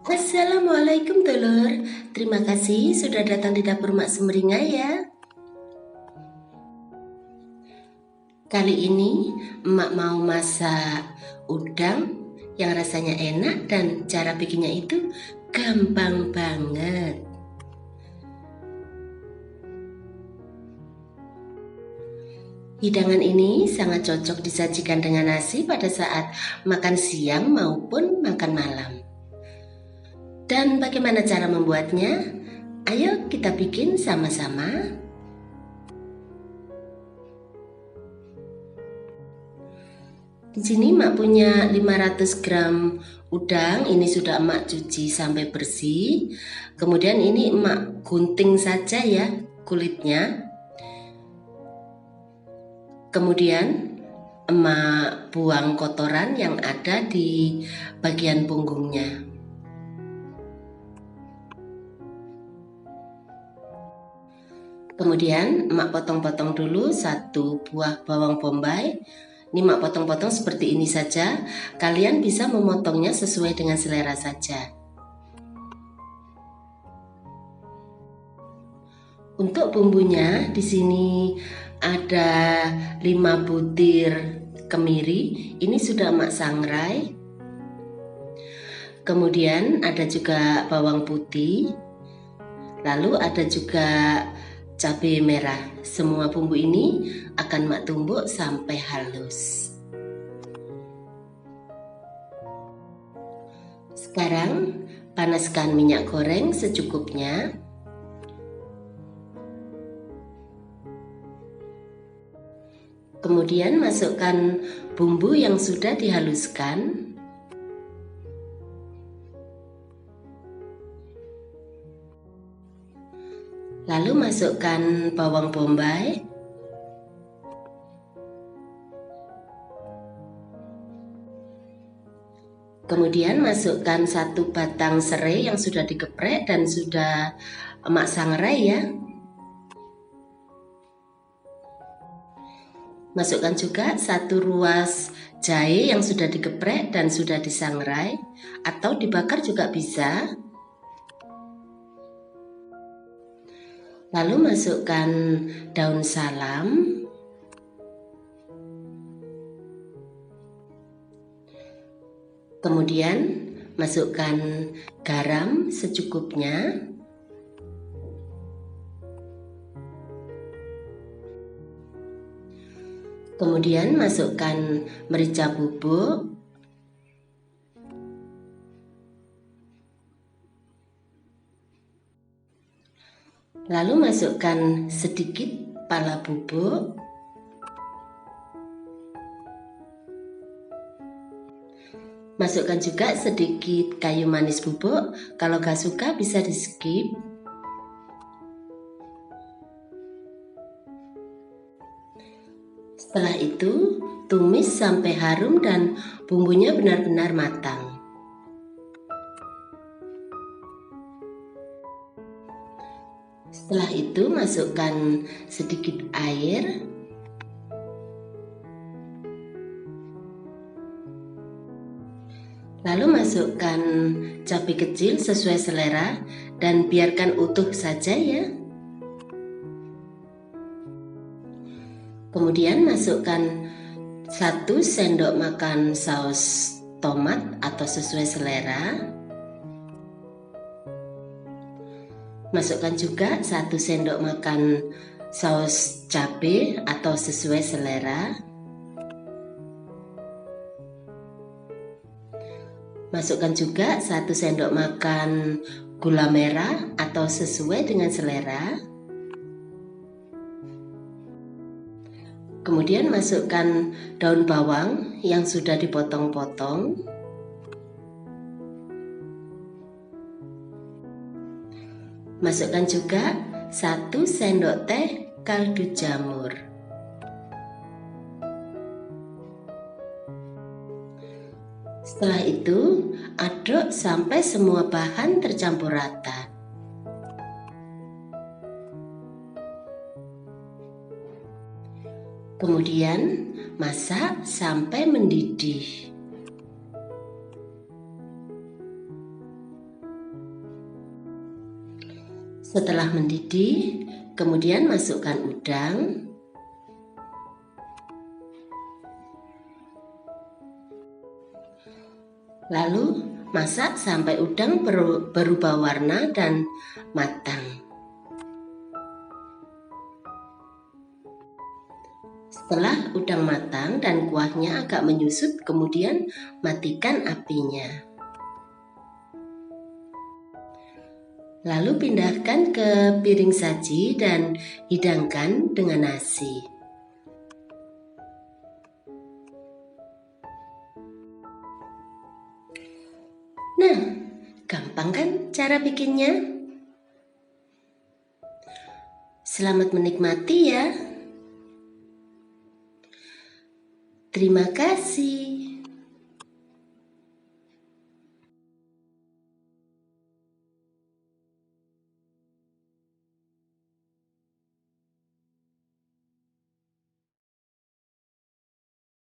Assalamualaikum Telur. Terima kasih sudah datang di dapur Mak Sumringah ya. Kali ini Emak mau masak udang yang rasanya enak dan cara bikinnya itu gampang banget. Hidangan ini sangat cocok disajikan dengan nasi pada saat makan siang maupun makan malam. Dan bagaimana cara membuatnya? Ayo kita bikin sama-sama. Di sini Mak punya 500 gram udang, ini sudah Mak cuci sampai bersih. Kemudian ini Mak gunting saja ya kulitnya. Kemudian Emak buang kotoran yang ada di bagian punggungnya. Kemudian Emak potong-potong dulu 1 buah bawang bombay. Ini Emak potong-potong seperti ini saja. Kalian bisa memotongnya sesuai dengan selera saja. Untuk bumbunya di sini ada 5 butir kemiri. Ini sudah Emak sangrai. Kemudian ada juga bawang putih. Lalu ada juga cabai merah. Semua bumbu ini akan Mak tumbuk sampai halus. Sekarang panaskan minyak goreng secukupnya. Kemudian masukkan bumbu yang sudah dihaluskan. Lalu masukkan bawang bombay. Kemudian masukkan 1 batang serai yang sudah digeprek dan sudah Emak sangrai ya. Masukkan juga 1 ruas jahe yang sudah digeprek dan sudah disangrai, atau dibakar juga bisa. Lalu masukkan daun salam. Kemudian masukkan garam secukupnya. Kemudian masukkan merica bubuk. Lalu masukkan sedikit pala bubuk. Masukkan juga sedikit kayu manis bubuk. Kalau gak suka bisa di skip. Setelah itu tumis sampai harum dan bumbunya benar-benar matang. Setelah itu masukkan sedikit air. Lalu masukkan cabai kecil sesuai selera dan biarkan utuh saja ya. Kemudian masukkan 1 sendok makan saus tomat atau sesuai selera. Masukkan juga 1 sendok makan saus cabai atau sesuai selera. Masukkan juga 1 sendok makan gula merah atau sesuai dengan selera. Kemudian masukkan daun bawang yang sudah dipotong-potong. Masukkan juga 1 sendok teh kaldu jamur. Setelah itu aduk sampai semua bahan tercampur rata. Kemudian masak sampai mendidih. Setelah mendidih, kemudian masukkan udang. Lalu masak sampai udang berubah warna dan matang. Setelah udang matang dan kuahnya agak menyusut, kemudian matikan apinya. Lalu pindahkan ke piring saji dan hidangkan dengan nasi. Nah, gampang kan cara bikinnya? Selamat menikmati ya. Terima kasih.